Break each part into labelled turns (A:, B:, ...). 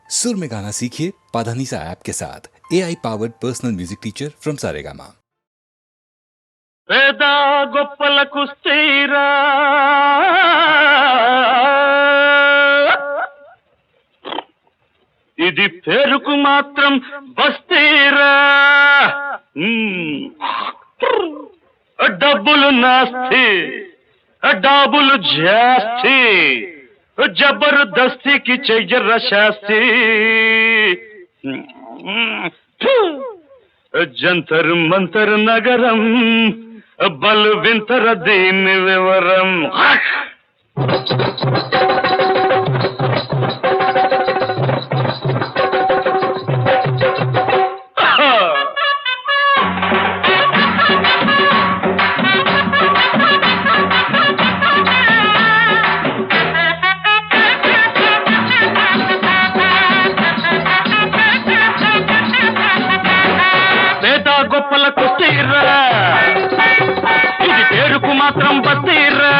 A: सुर में गाना सीखिए पाधानीसा ऐप के साथ AI powered personal music teacher from Saregama.
B: పేద గొప్పలకు స్థిరా ఇది పేరుకు మాత్రం బస్తీరా డబ్బులు నాస్తి డాబులు జాస్తి జబర్దస్తికి చెయ్యర శాస్తి జంతర్ మంతర్ నగరం బల్ వింతర దీని వివరం గొప్పలకు స్థిరా ఇది పేరుకు మాత్రం బస్తీరా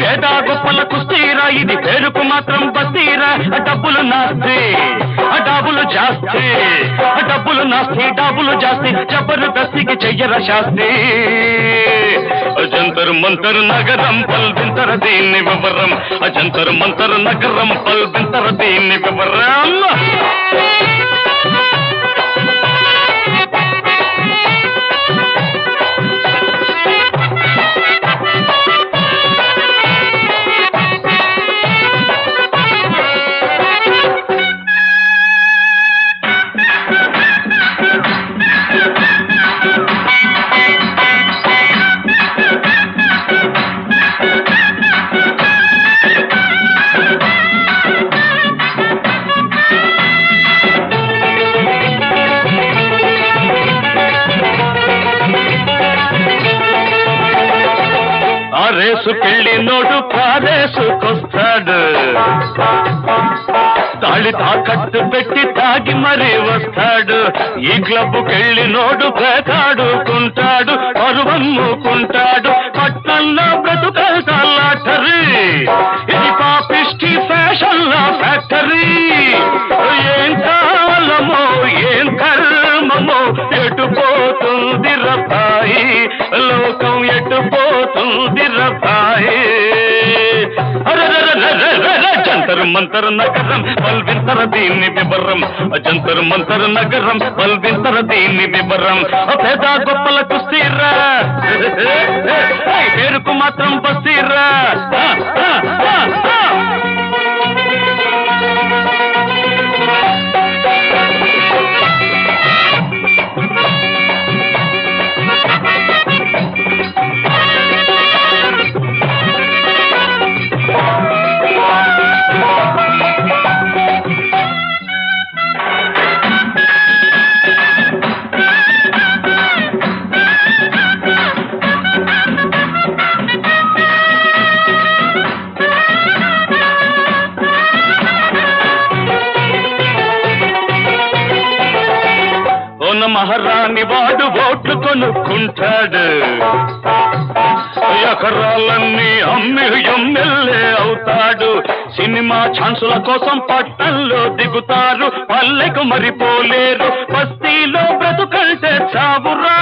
B: పేద గొప్పలకు స్థిరా ఇది పేరుకు మాత్రం బస్తీరా డబ్బులు నాస్తి డాబులు జాస్తి డబ్బులు నాస్తి డాబులు జాస్తి జబర్దస్తికి చెయ్యర శాస్తి జంతర్ మంతర్ నగరం పల్వింతర దీన్ని వివరం జంతర్ మంతర్ నగరం పల్వింతర దీన్ని వివరం రేసుకెళ్ళి నోడు కాదేసుకొస్తాడు తాళి తాకట్టు పెట్టి తాగి మరీ వస్తాడు ఈ క్లబ్కెళ్ళి నోడు పేకాడుకుంటాడు పరువమ్ముకుంటాడు పట్టణంలో బ్రతుకల్లాటరీ ఇది పాపిష్టి ఫ్యాషన్ల ఫ్యాక్టరీ ఏం కాలమో ఏం కర్మమో ఎటుపోతుంది రబ్బాయి లోకం ఎటుపోతుంది రబ్బాయి జంతర్ మంతర్ నగరం పల్వింతర దీన్ని వివరం జంతర్ మంతర్ నగరం పల్వింతర దీన్ని వివరం పేద గొప్పలకు స్థిరా పేరుకు మాత్రం బస్తీరా మహారాణి వాడు ఓట్లు కొనుక్కుంటాడు ఎకరాలన్నీ అమ్మి ఎమ్మెల్యే అవుతాడు సినిమా ఛాన్సుల కోసం పట్టణంలో దిగుతారు పల్లెకు మరిపోలేరు బస్తీలో బ్రతుకంటే చావురా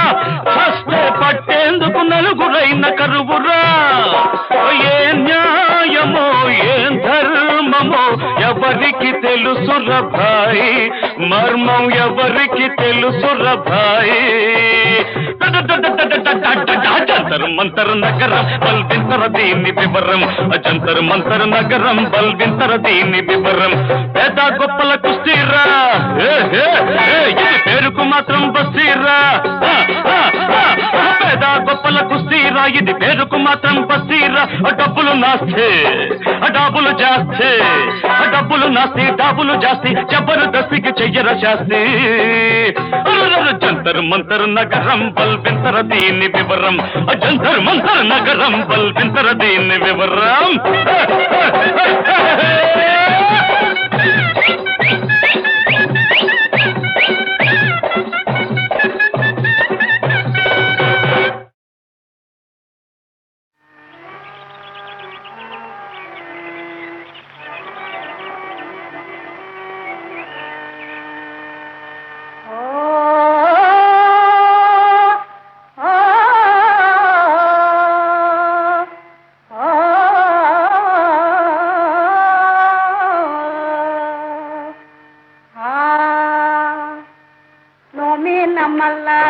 B: ఫస్టే పట్టేందుకు నలుగురైన కరువురా ఏ న్యాయమో ఏం ధర్మమో ఎవరికి తెలుసు రభాయి మర్మం ఎవరికి తెలుసు రభాయి జంతర్ మంతర్ నగరం బల్వింతర దీన్ని వివరం జంతర్ మంతర్ నగరం బల్వింతర దీన్ని వివరం పేద గొప్పలకు స్థిరా ఇది పేరుకు మాత్రం బస్తీరా పేద గొప్పలకు స్థిరా ఇది పేరుకు మాత్రం బస్తీరా డబ్బులు నాస్తి డాబులు జాస్తి డబ్బులు నాస్తి డాబులు జాస్తి జబర్దస్తికి చెయ్యర శాస్తి జంతర్ మంతర్ నగరం బల్వింతర దీన్ని వివరం జంతర్ మంతర్ నగరం బల్వింతర దీన్ని వివరం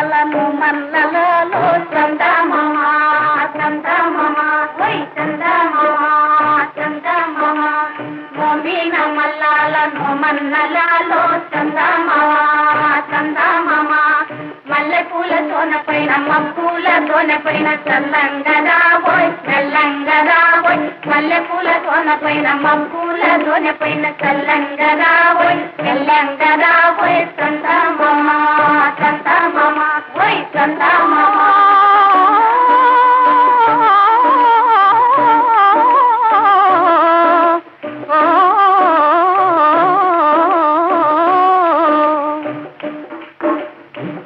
C: మల్లాలను మల్లలలో చందమామ చందమామ ఓయ్ చందమామ చందమామ మోమిన మల్లాలను మల్లలలో చందమామ చందమామ మల్లెపూల తోన పైన మబ్బుల తోన పైన చల్లంగదా ఓయ్ చల్లంగదా ఓయ్ మల్లెపూల తోన పైన మబ్బుల తోన పైన చల్లంగదా ఓయ్ చల్లంగదా ఓయ్ చందమామ చందమామ ఓయ్ చందమామ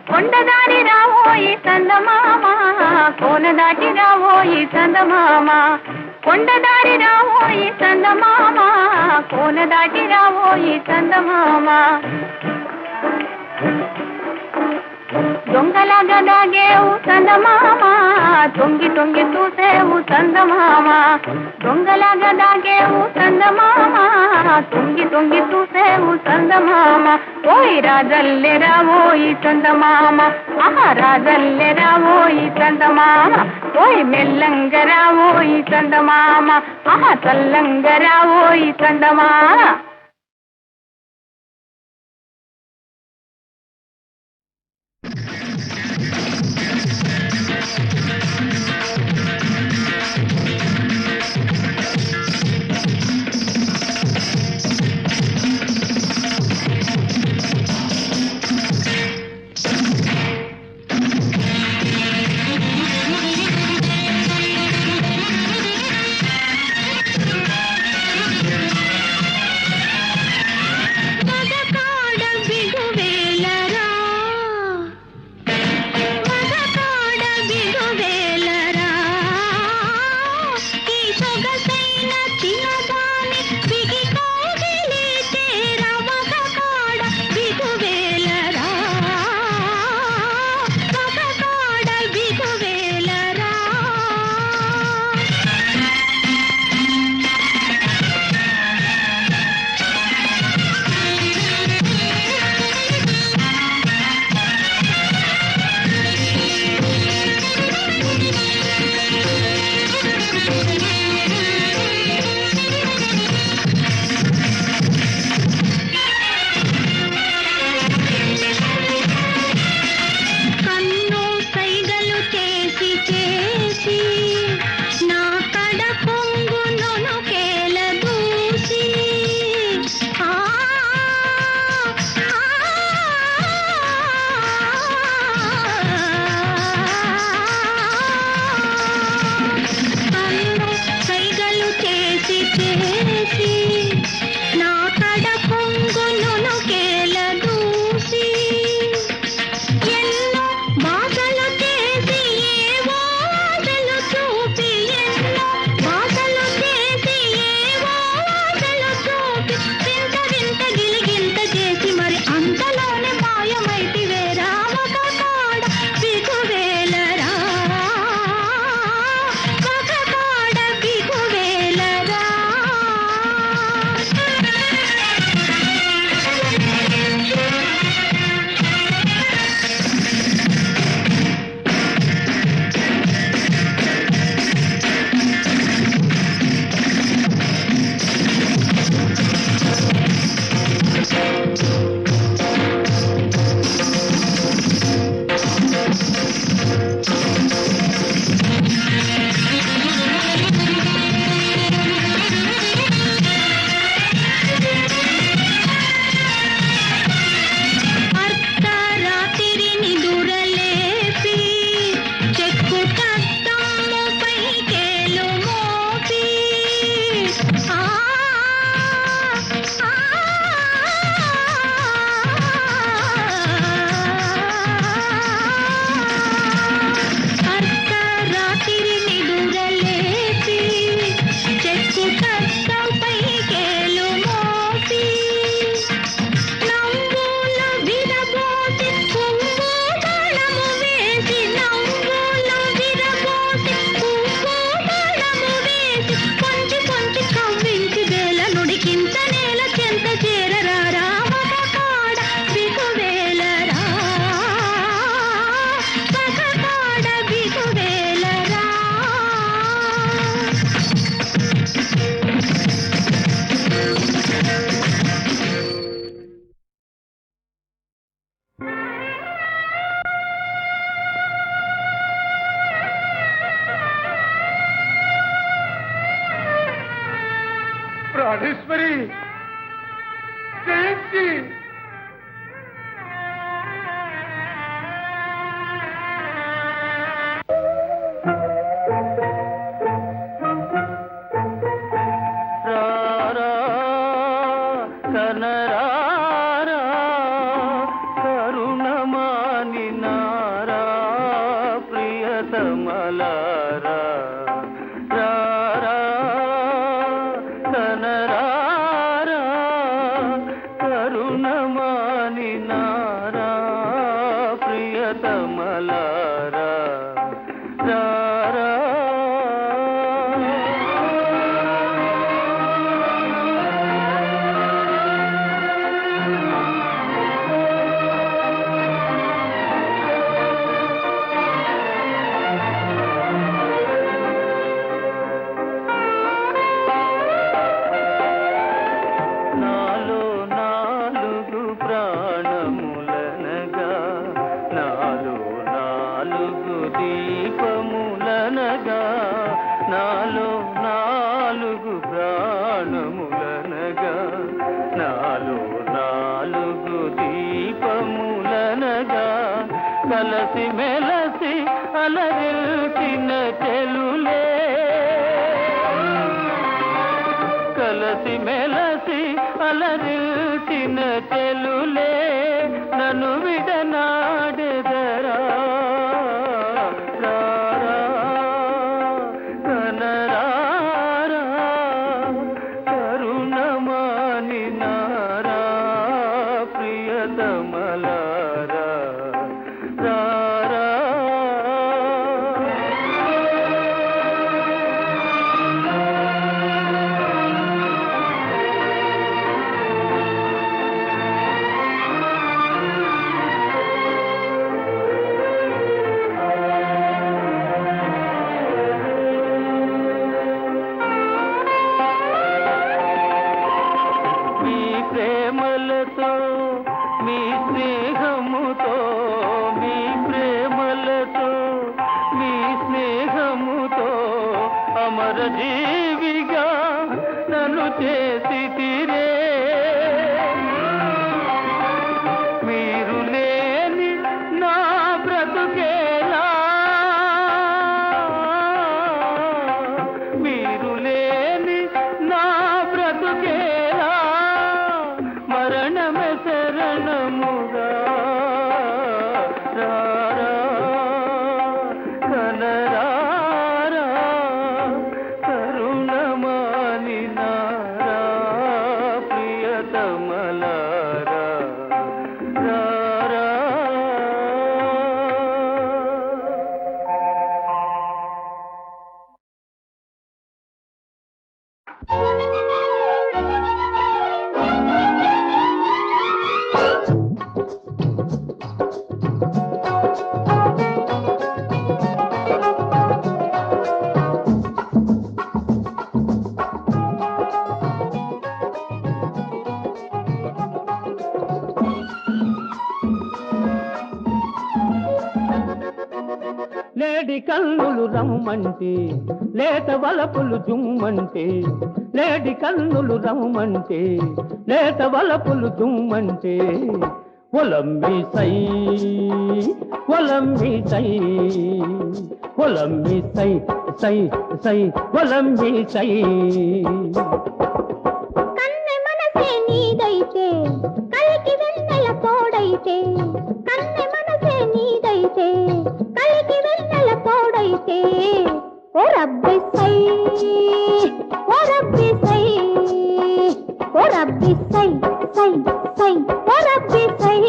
C: కొండదారి రావోయి చందమామ కోన దాటి రావోయి చందమామ కొండదారి రావోయి చందమామ కోన దాటి రావోయి చందమామ దొంగలాగా దాగేవు చందమామ తొంగి తొంగి చూసేవు చందమామ దొంగలాగా దాగేవు చందమామ తొంగి తొంగి చూసేవు చందమామ ఓయ్ రాజల్లె రావోయి చందమామ ఆహా రాజల్లె రావోయి చందమామ ఓయ్ మెల్లంగ రావోయి చందమామ ఆహా చల్లంగ రావోయి చందమామ
B: రారా కనరారా కరుణమాని నారా ప్రియతమలారా రారా కనరారా కరుణమాని నారా ప్రియతమలారా రారా నాలో నాలుగు ప్రాణములనగా నాలో నాలుగు దీపములనగా నాలో నాలుగు ప్రాణములనగా నాలో నాలుగు దీపములనగా కలసి మెలసి అలరిల్చిన చెలులే కలసి మెలసి అలరిల్చిన చెలులే నన్ను విడనాడెదరా రారా కనరారా కరుణమాని నారా ప్రియతమలారా రారా మీ ప్రేమలతో మీ స్నేహముతో మీ ప్రేమలతో మీ స్నేహముతో అమర జీవిగా నన్ను చేసి తీరే మీరు లేని నా బ్రతుకేలా మీరు లేని నా బ్రతుకేలా మరణమే శరణముగా రారా కనరారా కరుణమాని నారా ప్రియతమలారా రారా లేడి కన్నులు రమ్మంటే లేత వలపులు జుమ్మంటే లేడి కన్నులు రమ్మంటే లేత వలపులు జుమ్మంటే ఒలమ్మి సై ఒలమ్మి సై ఒలమ్మి సై సై సై ఒలమ్మి సై
C: కన్నె మనసే నీదైతే కలికి వెన్నెల తోడైతే కన్నె మనసే నీదైతే కలికి వెన్నెల తోడైతే ఓ రబ్బి సై ఓ రబ్బి సై ఓ రబ్బి సై సై సై ఓ రబ్బి సై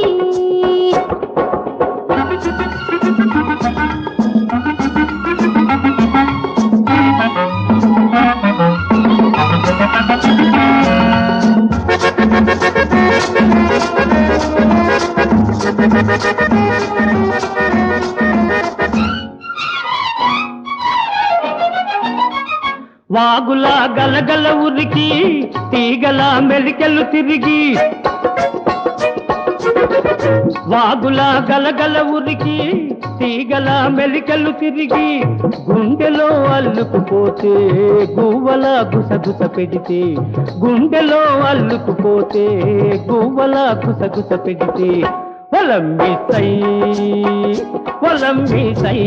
B: వాగులా గలగల ఉరికి తీగల మెలికెలు తిరిగి
D: వాగులా గలగల ఉరికి తీగల మెలికలు తిరిగి గుండెలో అల్లుకుపోతే గువ్వల గుసగుస పెడితే గుండెలో అల్లుకుపోతే గువ్వల గుసగుస పెడితే ఒలంబి సై ఒలంబి సై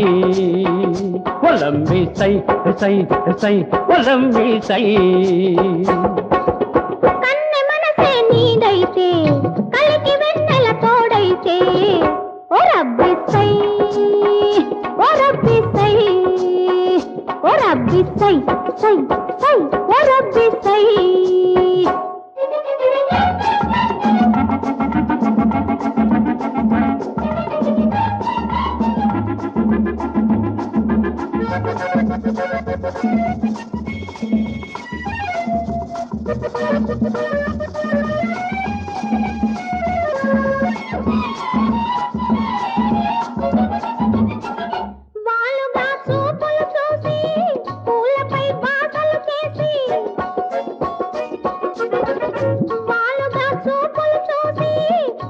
D: ఒలంబి సై సై సై ఒలంబి సై
C: కన్నె మనసే నీదైతే కలికి వెన్నెల తోడైతే ఓ రబ్బి సై ఓ రబ్బి సై ఓ రబ్బి సై సై సై ఓ రబ్బి సై వాలుగా చూపులు చూసి పూలపై బాసలు చేసి వాలుగా చూపులు చూసి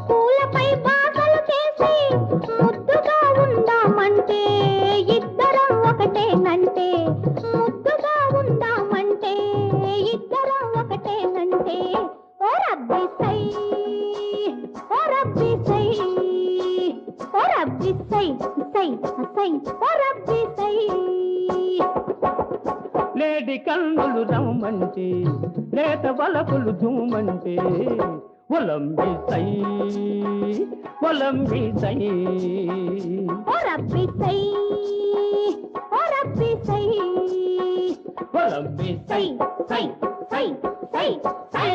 C: పూలపై బాసలు చేసి ముద్దుగా ఉందామంటే ఇద్దరం ఒకటేనంటే ముద్దుగా ఉందామంటే ఇద్దరం ఒకటేనంటే ఓ రబ్బి సై ఓ రబ్బి సై ఓ రబ్బి సై సై సై ఓ రబ్బి సై
D: లేడి కన్నులు రమ్మంటే లేత వలపులు దుమ్మంటే ఒలంబి సై ఒలంబి సై
C: ఓ రబ్బి సై ఓ రబ్బి సై
D: ఒలంబి సై
C: సై సై సై సై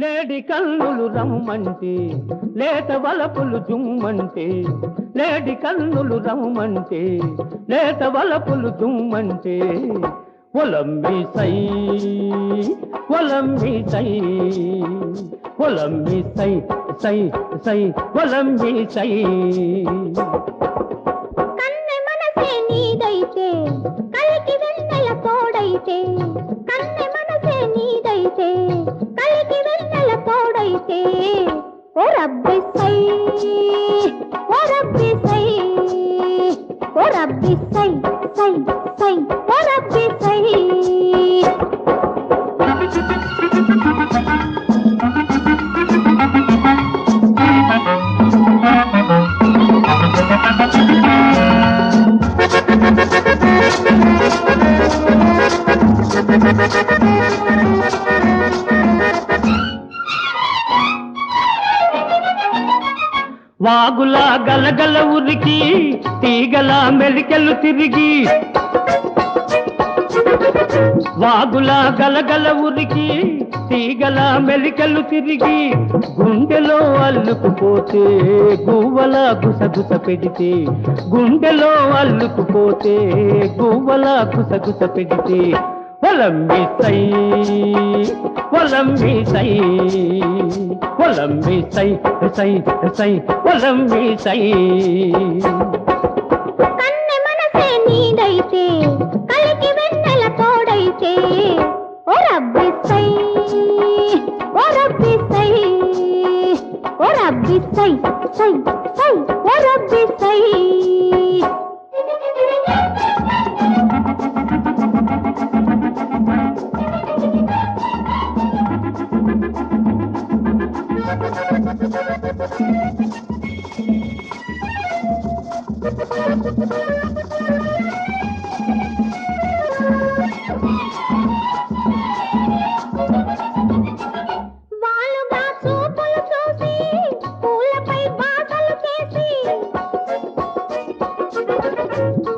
D: లేడి కన్నులు రమ్మంటే లేత వలపులు జుమ్మంటే లేడి కన్నులు రమ్మంటే లేత వలపులు జుమ్మంటే ఒలంబి సై ఒలంబి సై ఒలంబి సై సై సై ఒలంబి సై
C: కన్నె మనసే నీదైతే కలికి వెన్నెల తోడైతే కన్నె మనసే నీదైతే కలికి వెన్నెల తోడైతే ఓ రబ్బి సై ఓ రబ్బి సై ఓ రబ్బి సై సై సై ఓ రబ్బి సై
D: వాగులా గలగల ఉరికి తీగల మెలికలు తిరిగి వాగులా గలగల ఉరికి తీగల మెలికలు తిరిగి గుండెలో అల్లుకుపోతే గువ్వల గుసగుస పెడితే గుండెలో అల్లుకుపోతే గువ్వల గుసగుస పెడితే ఒలంబి సై ఒలంబి సై ఒలంబి సై సై సై ఒలంబి సై
C: కన్నె మనసే నీదైతే కలికి వెన్నెల తోడైతే ఓ రబ్బి సై ఓ రబ్బి సై ఓ రబ్బి సై సై సై ఓ రబ్బి సై వాలుగా చూపులు చూసి పూలపై బాసలు చేసి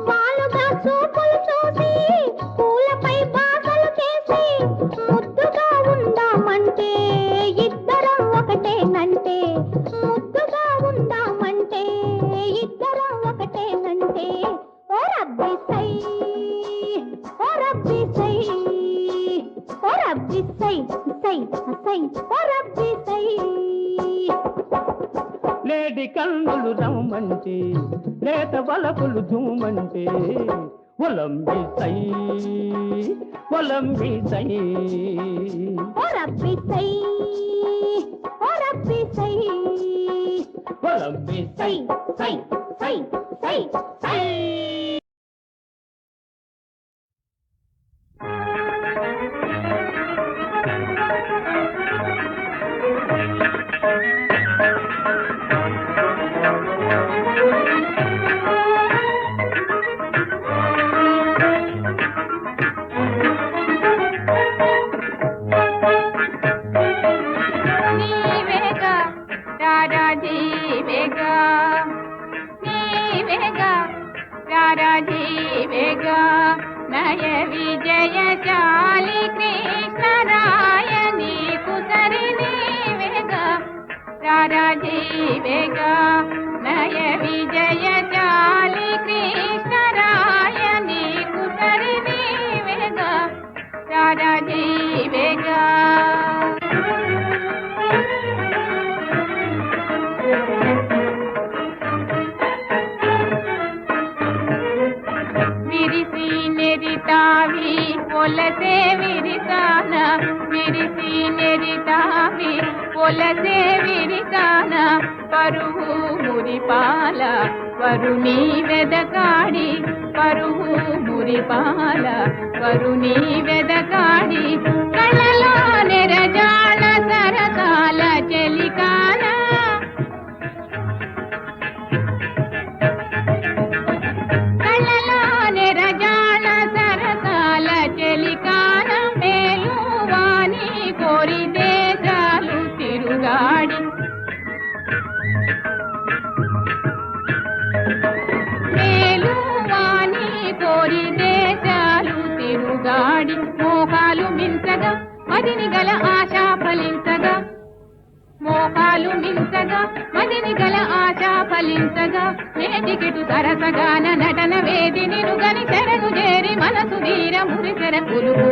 C: వాలుగా చూపులు చూసి పూలపై బాసలు చేసి ముద్దుగా ఉందామంటే ఇద్దరం ఒకటేనంటే ముద్దుగా ఉందామంటే ఇద్దరం
D: లేడి కన్నులు రమ్మంటే లేత బలపులు జూమంటే ఒలంబి సై ఒలంబి సై
C: ఓ రబ్బి సై ఓ రబ్బి సై
D: ఒలంబి
C: సై సై సై సై సై
E: నీవేగా రారాజీవేగా నీవేగా రారాజీవేగా నయ విజయశాలి కృష్ణరాయ నీకు సరి నీవేగా రారాజీవేగా నయ విజయశాలి కృష్ణరాయ నీకు సరి నీవేగా రారాజీవేగా విరిసి నెరితావి పొలసే విరిసాన విరిసి నెరితావి పొలసే విరిసాన పరువు మురిపాల వరుణి వెదకాడి పరువు మురిపాల వరుణి వెదకాడి కళ్ళలో నెరజాళ సరసాల చెలికాల కళ్ళలో నెరజాళ సరసాల చెలికాల మేలువాని కోరి దేశాలు తిరుగాడి మేలువాని కోరి దేశాలు తిరుగాడి మోహాలు మించగా మదిని గల ఆశ ఫలించగా మోహాలు మించగా మదిని గల ఆశ ఫలించగా నేటికిటు సరసగాన నటన వేది నిరుగని శరణు చేరి మనసు వీర మురిసెర పులుగు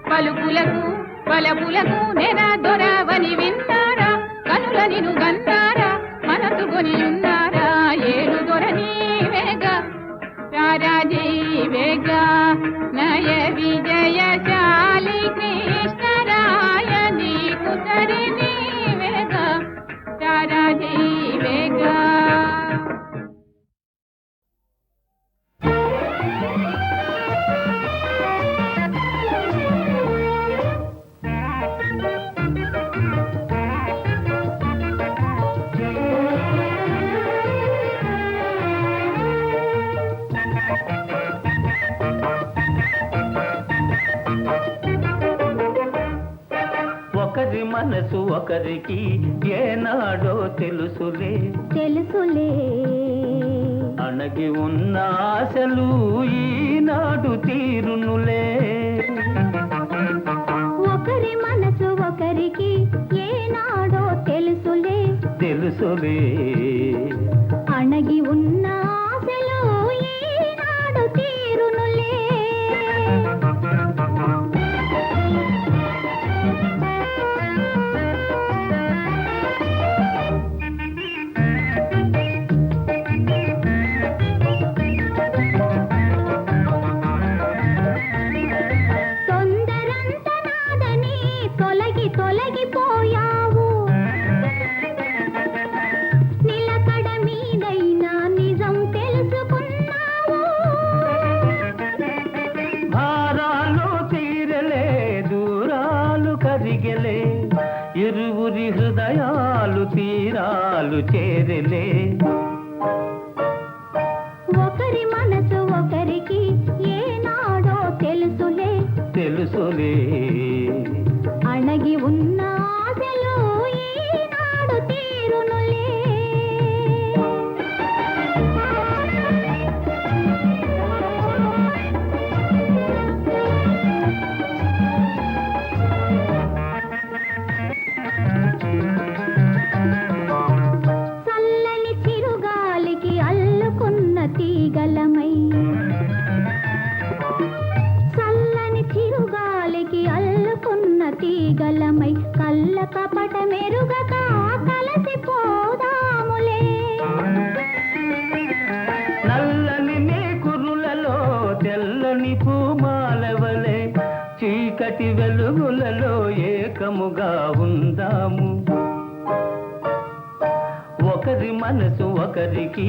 E: పలుకులకు బలపులకు నెర దొరవని విన్నారా కనుల నిను గన్నారా మనసు కొనియున్నారా ఏడు దొరని వేగ రారాజీవేగా నయ విజయశాలి కృష్ణరాయ నీకు సరి నీవేగా రారాజీవేగా
D: ఒకరి మనసు ఒకరికి ఏనాడో తెలుసులే
C: తెలుసులే
D: అణగి ఉన్న ఆశలు ఈనాడు తీరునులే
C: ఒకరి మనసు ఒకరికి ఏనాడో తెలుసులే
D: తెలుసులే
C: అణగి ఉన్న ఆశలు ఈనాడు తీరునులే తొందరంత నాదని తొలగిపోయావు నిలకడ మీదైనా నిజం తెలుసుకున్నావు
D: భారాలు తీరలే దూరాలు కరిగలే ఇరువురి హృదయాలు తీరాలు చేరలే
C: ఒకరి మనసు ఒకరికి ఏనాడో తెలుసులే
D: తెలుసులే
C: అణగి ఉన్న ఆశలు ఈనాడు తీరునులే చల్లని
D: అడుగులలో ఏకముగా ఉందాము. ఒకరి మనసు ఒకరికి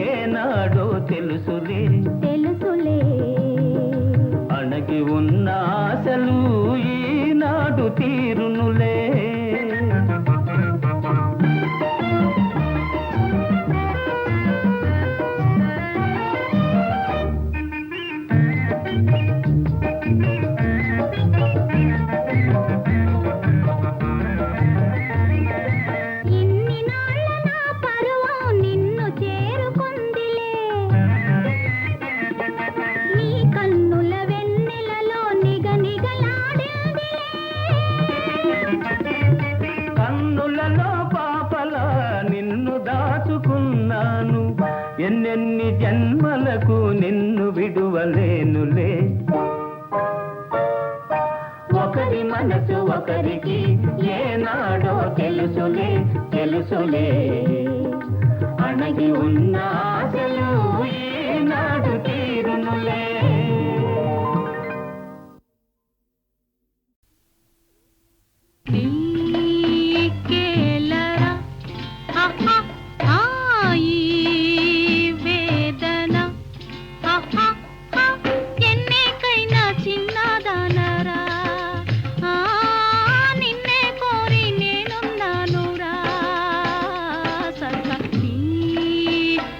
D: ఏనాడో తెలుసులే
C: తెలుసులే
D: అణగి ఉన్న ఆశలు ఈనాడు తీరునులే.
C: ఇన్ని నాళ్ళ నా పరువం నిన్ను చేరుకుందిలే. నీ కన్నుల వెన్నెలలో నిగనిగలాడిందిలే.
D: కన్నులలో పాపలా నిన్ను దాచుకున్నాను. ఎన్నెన్ని జన్మలకు నిన్ను విడువలేనులే. ఒకరి మనసు ఒకరికి ఏనాడో తెలుసులే తెలుసులే అణగి ఉన్న ఆశలు ఈనాడు తీరునులే.
E: నీకేలరా ఆహా ఆయి వేదన ఆహా ఎన్నికైనా చిన్నదానరా నిన్నే కోరి నేనున్నానురా సఖా నీకేలరా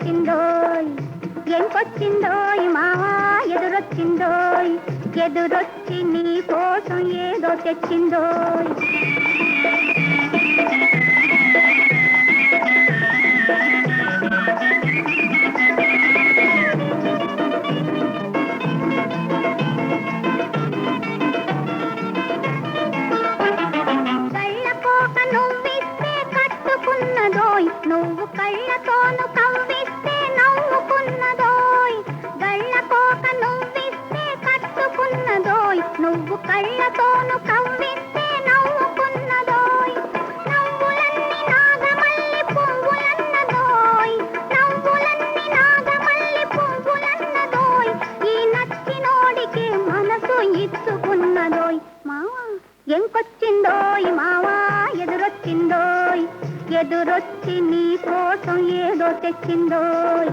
C: ఎదురొచ్చిందోయ్ ఎంకొచ్చిందోయ్ మావా ఎదురొచ్చిందోయ్ ఎదురొచ్చి నీ కోసం ఏదో తెచ్చిందోయ్ నువ్వు కళ్ళతోను కవ్విస్తే నవ్వుకున్నదోయ్ గళ్ళకోక నువ్విస్తే కట్టుకున్నదోయ్ నువ్వు కళ్ళతోను కవ్విస్తే నవ్వుకున్నదోయ్ నవ్వులన్నీ నాగమల్లి పువ్వులన్నదోయ్ నవ్వులన్నీ నాగమల్లి పువ్వులన్నదోయ్ ఈ నచ్చినోడికి మనసు ఇచ్చుకున్నదోయ్ మావా ఎంకొచ్చిందోయ్ మావా ఎదురొచ్చిందోయ్ ఎదురొచ్చి నీ కోసం ఏదో తెచ్చిందోయ్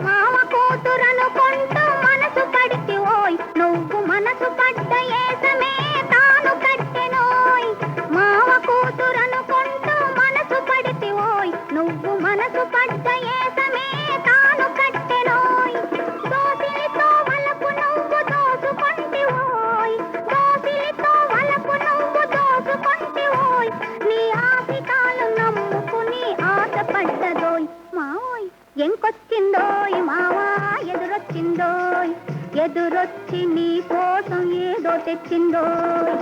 C: మామ కూతురనుకుంటూ మనసు పడితే ఓయ్ నువ్వు మనసు పడ్డ ఏసమే తాను కట్టెనోయ్ మామ కూతురనుకుంటూ మనసు పడితే ఓయ్ నువ్వు మనసు పడ్డ ఏసమే తాను కట్టెనోయ్ దోసిలితో వలపు నువ్వు దోసుకొంటివోయ్ దోసిలితో వలపు నువ్వు దోసుకొంటివోయ్ నీ ఆశికాలు నమ్ముకుని ఆశపడ్డదోయ్ మావోయ్ ఎంకొచ్చిందోయ్ మావా ఎదురొచ్చిందోయ్ ఎదురొచ్చి నీ కోసం ఏదో తెచ్చిందోయ్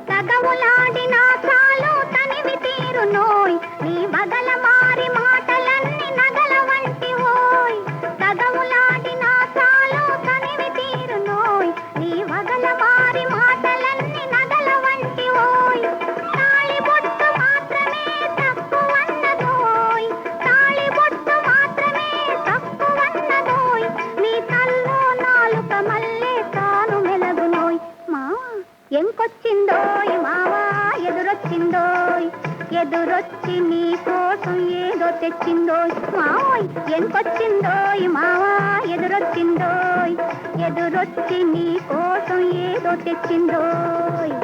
C: తగవులాడినా చాలు తనివి తీరునోయ్ నీ బగల మారి మాటలన్నీ నగల వంటి ఓయ్ తగవులాడినా చాలు తనివి తీరునోయ్ నీ బగల మారి మాటలన్నీ నగల వంటి ఓయ్ తాళి బొట్టు మాత్రమే తక్కువన్నదోయ్ తాళి బొట్టు మాత్రమే తక్కువన్నదోయ్ నీ తల్లో నాలుక మల్లె తాను మెలగునోయ్ మావా ఎంకొచ్చిందోయ్ మావా ఎదురొచ్చిందోయ్ ఎదురొచ్చి నీ కోసం ఏదో తెచ్చిందోయ్ మావోయ్ ఎంకొచ్చిందోయ్ మావా ఎదురొచ్చిందోయ్ ఎదురొచ్చి నీ కోసం ఏదో తెచ్చిందోయ్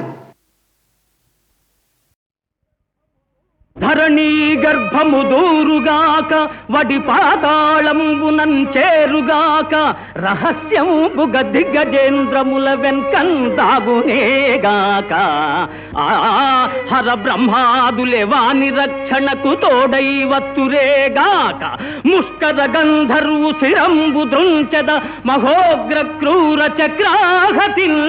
D: ధరణీ గర్భము దూరుగాక వడి పాతాళంబునం చేరుగాక రహస్యంబుగ దిగ్గజేంద్రముల వెన్కందాగునేగాక ఆ హర బ్రహ్మాదులే వాని రక్షణకు తోడై వత్తురేగాక ముష్కర గంధర్వు శిరంబు దృంచద మహోగ్ర క్రూర చక్రాహతిల్